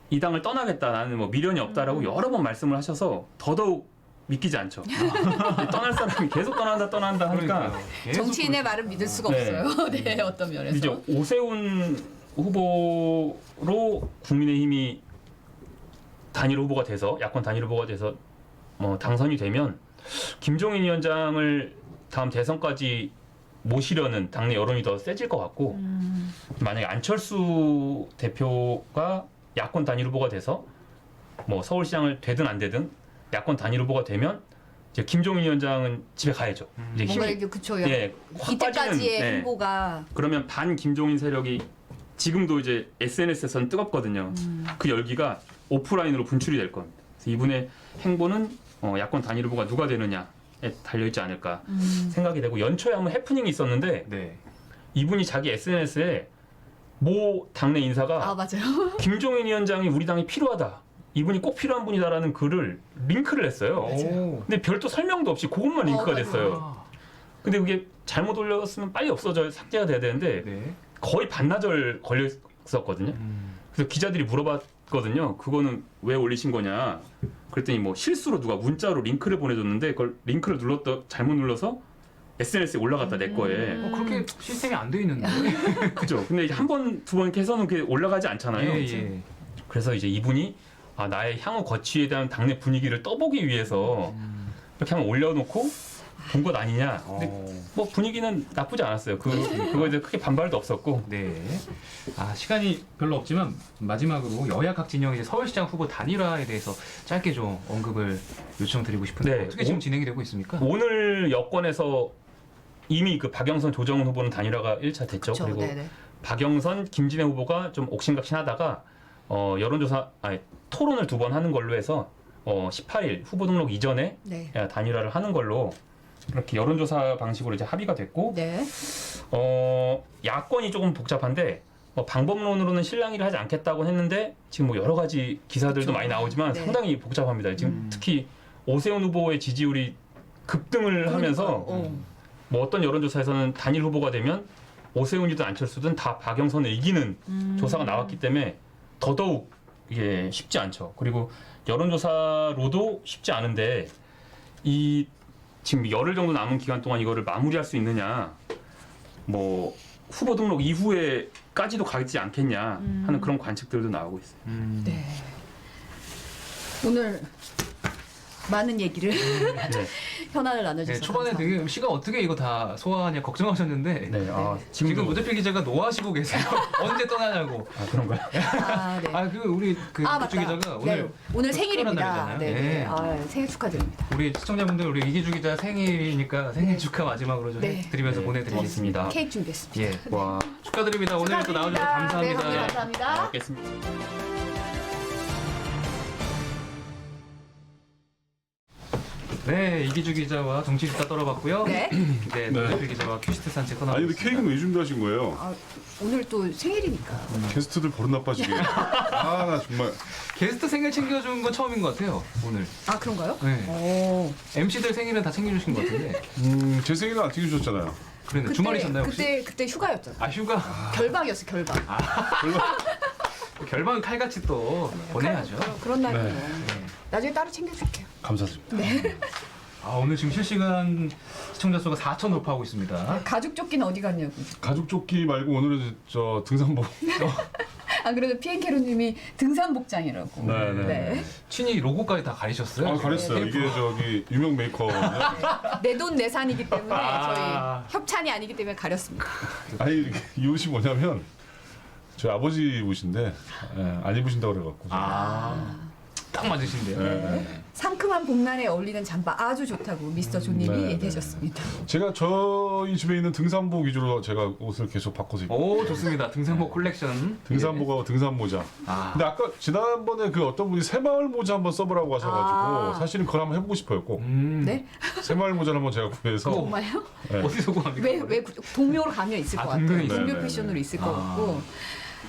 이 당을 떠나겠다, 나는 뭐 미련이 없다라고 여러 번 말씀을 하셔서 더더욱 믿기지 않죠. 떠날 사람이 계속 떠난다 하니까 정치인의 말은 믿을 수가 네. 없어요. 네, 어떤 면에서. 이제 오세훈 후보로 국민의힘이 단일 후보가 돼서 야권 단일 후보가 돼서 당선이 되면 김종인 위원장을 다음 대선까지 모시려는 당내 여론이 더 세질 것 같고 만약에 안철수 대표가 야권 단일 후보가 돼서 뭐 서울시장을 되든 안 되든 야권 단일 후보가 되면 이제 김종인 위원장은 집에 가야죠. 이제 뭔가 힘이 이게 그쵸. 확 이때까지의 빠지는, 행보가 그러면 반 김종인 세력이 지금도 이제 SNS에서는 뜨겁거든요. 그 열기가 오프라인으로 분출이 될 겁니다. 그래서 이분의 행보는 야권 단일 후보가 누가 되느냐에 달려있지 않을까 생각이 되고 연초에 한번 해프닝이 있었는데 네. 이분이 자기 SNS에 모 당내 인사가 아 맞아요. 김종인 위원장이 우리 당에 필요하다. 이분이 꼭 필요한 분이다라는 글을 링크를 했어요. 오. 근데 별도 설명도 없이 그것만 링크가 맞아요. 됐어요. 아, 근데 그게 잘못 올렸으면 빨리 없어져 삭제가 돼야 되는데 네. 거의 반나절 걸렸었거든요. 그래서 기자들이 물어봤거든요. 그거는 왜 올리신 거냐? 그랬더니 뭐 실수로 누가 문자로 링크를 보내줬는데 그걸 링크를 잘못 눌러서 SNS에 올라갔다 내 거에. 그렇게 시스템이 안 돼 있는데. 그죠? 근데 한 번, 두 번 이렇게 해서는 그게 올라가지 않잖아요. 예. 그래서 이제 이분이 나의 향후 거취에 대한 당내 분위기를 떠보기 위해서 이렇게 한번 올려놓고 본 것 아니냐. 근데 뭐 분위기는 나쁘지 않았어요. 그거에 대해 크게 반발도 없었고. 네. 아, 시간이 별로 없지만 마지막으로 여야 각 진영의 이제 서울시장 후보 단일화에 대해서 짧게 좀 언급을 요청드리고 싶은데 네. 어떻게 지금 진행이 되고 있습니까? 오늘 여권에서 이미 그 박영선, 조정훈 후보는 단일화가 1차 됐죠. 그쵸, 그리고 네네. 박영선, 김진애 후보가 좀 옥신각신하다가 토론을 2번 하는 걸로 해서 18일 후보 등록 이전에 네. 단일화를 하는 걸로 이렇게 여론조사 방식으로 이제 합의가 됐고 네. 야권이 조금 복잡한데 방법론으로는 실랑이를 하지 않겠다고 했는데 지금 뭐 여러 가지 기사들도 그쵸. 많이 나오지만 네. 상당히 복잡합니다. 지금 특히 오세훈 후보의 지지율이 급등을 하면서 뭐 어떤 여론조사에서는 단일 후보가 되면 오세훈이든 안철수든 다 박영선을 이기는 조사가 나왔기 때문에 더더욱 이게 쉽지 않죠. 그리고 여론조사로도 쉽지 않은데 이 지금 열흘 정도 남은 기간 동안 이거를 마무리할 수 있느냐, 뭐 후보 등록 이후에까지도 가지 않겠냐 하는 그런 관측들도 나오고 있어요. 네. 오늘 많은 얘기를 네. 현안을 나눠주셔서 네, 초반에 감사합니다. 되게 씨가 어떻게 이거 다 소화하냐 걱정하셨는데 네, 지금 노재필 기자가 노하시고 계세요. 언제 떠나냐고. 그런가요? 아, 네. 아, 우리 그 아, 이기주 맞다. 기자가 네, 오늘 특별한 생일입니다. 날이잖아요. 네. 네. 아, 생일 축하드립니다. 우리 시청자분들 우리 이기주 기자 생일이니까 생일 축하 마지막으로 좀 네. 해드리면서 네, 보내드리겠습니다. 케이크 준비했습니다. 예, 와 축하드립니다. 오늘 또 나와주셔서 감사합니다. 네, 감사합니다. 알겠습니다. 네, 이기주 기자와 정치 수다 떨어봤고요. 네. 네, 노재필 기자와 퀴스트 산책 떠나고 아니 근데 있습니다. 케이크는 왜 준비하신 거예요? 아, 오늘 또 생일이니까. 게스트들 버릇 나빠지게. 아 나 정말. 게스트 생일 챙겨준 건 처음인 것 같아요. 오늘. 아, 그런가요? 네. 오. MC들 생일은 다 챙겨주신 것 같은데. 제 생일은 안 챙겨주셨잖아요. 그랬네. 주말이셨나요 혹시? 그때 휴가였잖아. 아 휴가. 결방이었어, 결방. 결방은 칼같이 또 보내야죠. 그런 날이에요. 네. 나중에 따로 챙겨줄게요. 감사드립니다. 아 오늘 지금 실시간 시청자 수가 4천 돌파하고 있습니다. 가죽 조끼는 어디 갔냐고. 가죽 조끼 말고 오늘은 저 등산복. 아, 그래도 피엔케로님이 등산복장이라고. 네. 친히 로고까지 다 가리셨어요? 아 가렸어요. 이게 저기 유명 메이커거든요. 내 돈 내산이기 때문에 아. 저희 협찬이 아니기 때문에 가렸습니다. 아니 이 옷이 뭐냐면 저희 아버지 옷인데 안 입으신다고 그래갖고. 딱 맞으신데요. 네. 상큼한 봄날에 어울리는 잠바 아주 좋다고 미스터 조님이 네, 얘기하셨습니다. 제가 저희 집에 있는 등산복 위주로 제가 옷을 계속 바꿔서 입고. 오 좋습니다. 등산복 콜렉션. 등산복하고 등산 모자. 아. 근데 아까 지난번에 그 어떤 분이 새마을 모자 한번 써보라고 하셔가지고 아. 사실은 그걸 한번 해보고 싶어요 꼭. 네? 새마을 모자를 한번 제가 구해서. 그거 정말요? 네. 어디서 구합니까? 왜 동묘로 가면 있을 아, 것 같아요. 동묘에 동묘 있어요. 패션으로 있을 것 같고.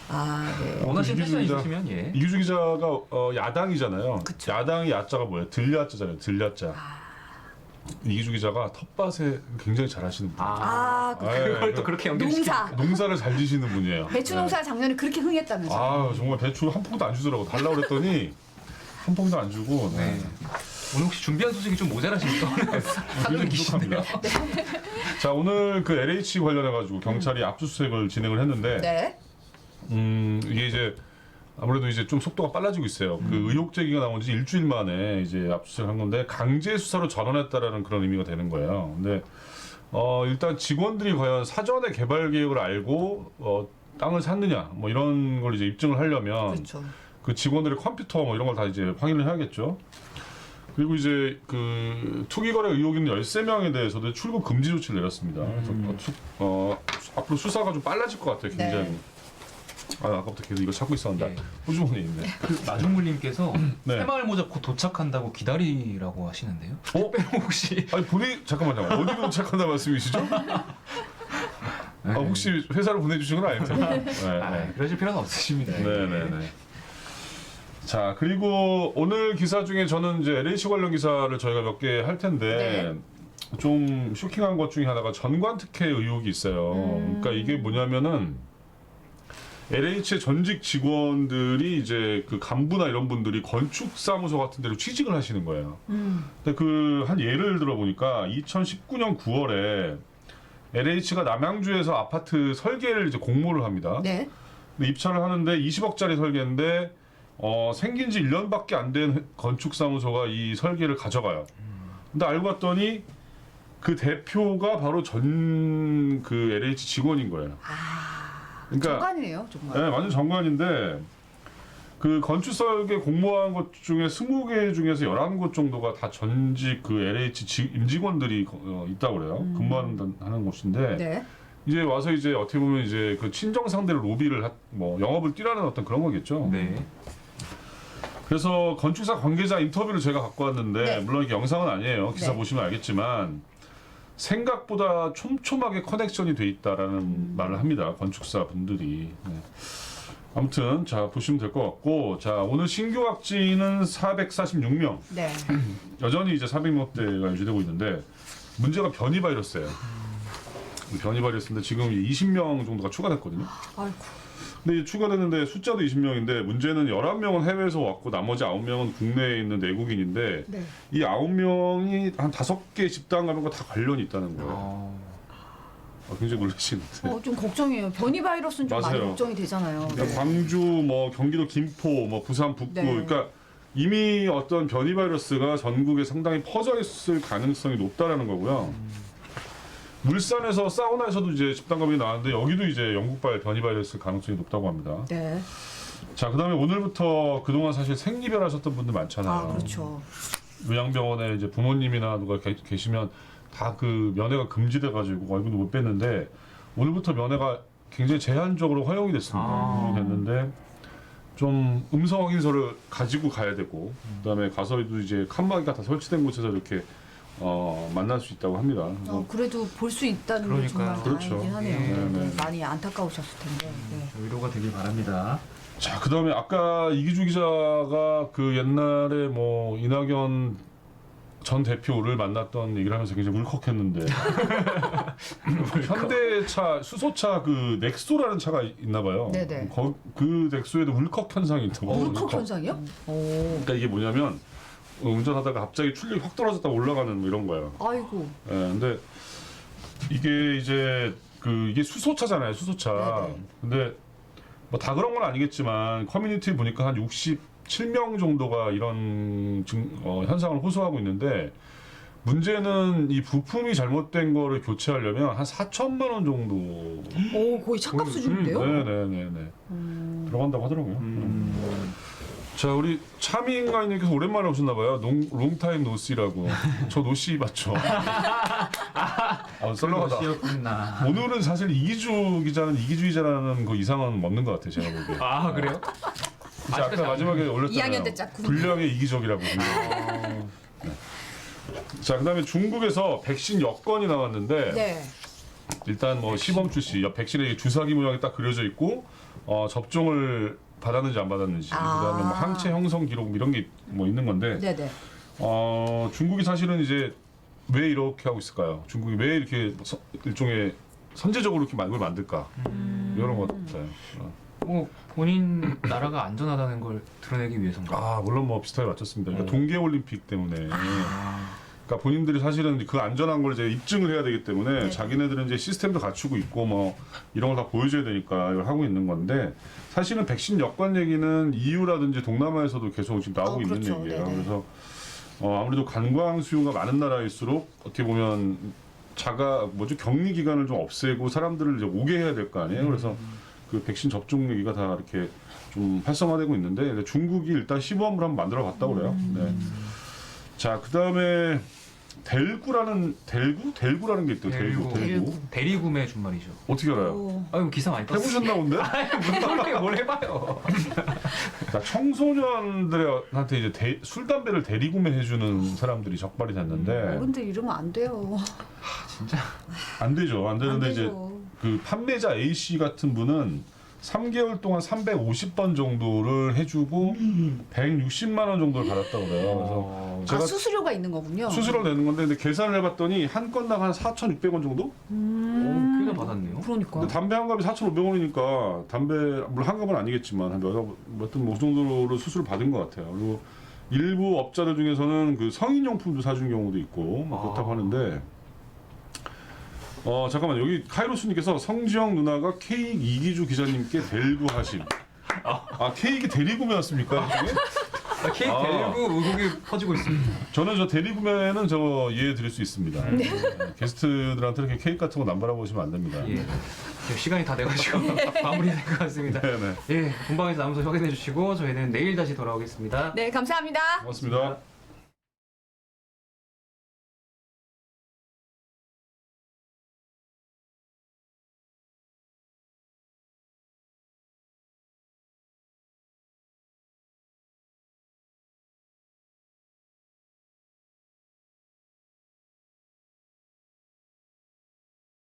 아, 네. 원하시는 패션 이기주 기자- 있으시면 예. 이규주 기자가 야당이잖아요. 그쵸. 야당이 야자가 뭐예요? 들야자잖아요. 들야자. 이기주 기자가 텃밭에 굉장히 잘하시는 분. 아, 그 그걸 또 그렇게 연결시켜. 농사. 농사를 잘 지시는 분이에요. 배추 농사 작년에 그렇게 흥했다면서. 아 정말 배추 한 포기도 안 주더라고. 달라고 그랬더니 한 포기도 안 주고. 네. 오늘 혹시 준비한 소식이 좀 모자라십니까? 요즘 부족합니다. 자 오늘 그 LH 관련해 가지고 경찰이 압수수색을 진행을 했는데 네. 이게 이제 아무래도 이제 좀 속도가 빨라지고 있어요. 그 의혹 제기가 나온 지 일주일 만에 이제 압수수색한 건데 강제 수사로 전환했다라는 그런 의미가 되는 거예요. 근데 일단 직원들이 과연 사전에 개발 계획을 알고 땅을 샀느냐 뭐 이런 걸 이제 입증을 하려면 그렇죠. 그 직원들의 컴퓨터 뭐 이런 걸 다 이제 확인을 해야겠죠. 그리고 이제 그 투기 거래 의혹 있는 13명에 대해서도 출국 금지 조치를 내렸습니다. 그래서 앞으로 수사가 좀 빨라질 것 같아요. 굉장히. 네. 아까부터 계속 이거 찾고 있었는데 네. 호주머니에 있네. 그 마중물님께서 네. 새마을 모자 곧 도착한다고 기다리라고 하시는데요. 혹시 아니 본인 잠깐만요. 어디로 도착한다 말씀이시죠? 혹시 회사로 보내주신 건 아닐 텐데. 네. 그러실 필요는 없으십니다. 네네네. 자 그리고 오늘 기사 중에 저는 이제 LH 관련 기사를 저희가 몇 개 할 텐데 좀 쇼킹한 것 중에 하나가 전관 특혜 의혹이 있어요. 그러니까 이게 뭐냐면은 LH의 전직 직원들이 이제 그 간부나 이런 분들이 건축 사무소 같은 데로 취직을 하시는 거예요. 근데 그 한 예를 들어 보니까 2019년 9월에 LH가 남양주에서 아파트 설계를 이제 공모를 합니다. 네. 근데 입찰을 하는데 20억짜리 설계인데 생긴 지 1년밖에 안 된 건축사무소가 이 설계를 가져가요. 근데 알고 봤더니 그 대표가 바로 전 그 LH 직원인 거예요. 그러니까 정관이네요, 정말. 네, 완전 정관인데 그 건축 설계 공모한 것 중에 20개 중에서 11곳 정도가 다 전직 그 LH 임직원들이 있다고 그래요. 근무하는 곳인데 네. 이제 와서 이제 어떻게 보면 이제 그 친정 상대로 로비를 뭐 영업을 뛰라는 어떤 그런 거겠죠. 네. 그래서 건축사 관계자 인터뷰를 제가 갖고 왔는데 네. 물론 이게 영상은 아니에요. 기사 네. 보시면 알겠지만 생각보다 촘촘하게 커넥션이 돼 있다라는 말을 합니다. 건축사 분들이. 네. 아무튼 자 보시면 될 것 같고 자 오늘 신규 확진은 446명. 네. 여전히 이제 400명대가 유지되고 있는데 문제가 변이 바이러스예요. 변이 바이러스인데 지금 20명 정도가 추가됐거든요. 아이고. 근데 이제 추가됐는데 숫자도 20명인데 문제는 11명은 해외에서 왔고 나머지 9명은 국내에 있는 내국인인데 네. 이 9명이 한 5개 집단 감염과 다 관련이 있다는 거예요. 굉장히 놀라시는데. 좀 걱정이에요. 변이 바이러스는 좀 많이 맞아요. 걱정이 되잖아요. 그러니까 광주, 뭐 경기도 김포, 뭐 부산 북구, 네. 그러니까 이미 어떤 변이 바이러스가 전국에 상당히 퍼져 있을 가능성이 높다라는 거고요. 물산에서 사우나에서도 이제 집단 감염이 나왔는데 여기도 이제 영국발 변이 바이러스 가능성이 높다고 합니다. 네. 자, 그다음에 오늘부터 그동안 사실 생리별하셨던 분들 많잖아요. 아, 그렇죠. 요양병원에 이제 부모님이나 누가 계시면 다 그 면회가 금지돼 가지고 얼굴도 못 뵀는데 오늘부터 면회가 굉장히 제한적으로 허용이 됐습니다. 됐는데 좀 음성 확인서를 가지고 가야 되고 그다음에 가서도 이제 칸막이가 다 설치된 곳에서 이렇게 만날 수 있다고 합니다. 그래서 그래도 볼 수 있다는 게 정말 그러니까요. 그렇죠. 다행이긴 하네요. 네, 네. 많이 안타까우셨을 텐데. 네. 위로가 되길 바랍니다. 자, 그다음에 아까 이기주 기자가 그 옛날에 뭐 이낙연 전 대표를 만났던 얘기를 하면서 굉장히 울컥했는데 현대차 수소차 그 넥소라는 차가 있나 봐요. 네네. 그 넥소에도 울컥 현상이 있다고. 울컥 현상이요? 오. 그러니까 이게 뭐냐면 운전하다가 갑자기 출력이 확 떨어졌다 올라가는 뭐 이런 거예요. 아이고. 예, 근데 이게 이제 이게 수소차잖아요, 수소차. 네네. 근데 뭐 다 그런 건 아니겠지만 커뮤니티 보니까 한 67명 정도가 이런 현상을 호소하고 있는데 문제는 이 부품이 잘못된 거를 교체하려면 한 4천만 원 정도. 오, 거의 차값 수준인데요? 네네네네. 들어간다고 하더라고요. 자, 우리 차밍가님께서 오랜만에 오셨나봐요. 롱타임 노씨라고. 저 노씨 맞죠? 썰렁하다. 시였구나. 오늘은 사실 이기주 기자는 이기주의자라는 그 이상은 없는 것 같아요, 제가 보기에. 아 그래요? 이제 아까 마지막에 올렸잖아요. 2학년 때 짝꿍. 불량의 이기적이라고. 네. 자, 그다음에 중국에서 백신 여건이 나왔는데 네. 일단 뭐 시범 출시, 백신의 주사기 모양이 딱 그려져 있고 접종을 받았는지 안 받았는지, 그다음에 뭐 항체 형성 기록 이런 게 뭐 있는 건데 네네. 중국이 사실은 이제 왜 이렇게 하고 있을까요? 중국이 왜 이렇게 일종의 선제적으로 이렇게 걸 만들까? 이런 것 같아요. 뭐 본인 나라가 안전하다는 걸 드러내기 위해서인가? 물론 뭐 비슷하게 맞췄습니다. 그러니까 동계 올림픽 때문에. 그러니까 본인들이 사실은 그 안전한 걸 이제 입증을 해야 되기 때문에 네. 자기네들은 이제 시스템도 갖추고 있고 뭐 이런 걸 다 보여줘야 되니까 이걸 하고 있는 건데 사실은 백신 여권 얘기는 EU라든지 동남아에서도 계속 지금 나오고 있는 그렇죠. 얘기예요. 네네. 그래서 아무래도 관광 수요가 많은 나라일수록 어떻게 보면 격리 기간을 좀 없애고 사람들을 이제 오게 해야 될 거 아니에요. 그래서 그 백신 접종 얘기가 다 이렇게 좀 활성화되고 있는데 중국이 일단 시범을 한번 만들어 봤다고 그래요. 네. 자, 그다음에 델구라는 게 있대요. 델구. 대리구매 준말이죠. 어떻게 알아요? 오. 아유 기사 많이 떴어요. 해보셨나 본데? 무슨 소리예요? 뭘 해봐요. 자, 청소년들한테 이제 술 담배를 대리구매해 주는 사람들이 적발이 됐는데 어른들 이러면 안 돼요. 진짜. 안 되죠. 안 되는데 안 이제 되죠. 그 판매자 A 씨 같은 분은 3개월 동안 350번 정도를 해주고 160만 원 정도를 받았다고 그래요. 그래서 아, 제가 수수료가 있는 거군요. 수수료를 내는 건데 근데 계산을 해봤더니 한 건당 한 4,600원 정도? 꽤나 받았네요. 그러니까. 근데 담배 한 갑이 4,500원이니까 담배 물론 한 갑은 아니겠지만 한 몇 정도로 수수료 받은 것 같아요. 그리고 일부 업자들 중에서는 그 성인용품도 사준 경우도 있고 뭐 그렇다고 하는데 잠깐만 여기 카이로스님께서 성지영 누나가 케이크 이기주 기자님께 델구하심. 케이크 대리구매였습니까? 케이크 대리구 의혹이 퍼지고 있습니다. 저는 저 대리구매는 저 이해해 드릴 수 있습니다. 게스트들한테 이렇게 케이크 같은 거 남발하고 오시면 안 됩니다. 예. 지금 시간이 다 돼가지고 마무리될 것 같습니다. 네네. 예, 본방에서 남은 소식 확인해 주시고 저희는 내일 다시 돌아오겠습니다. 네, 감사합니다. 고맙습니다.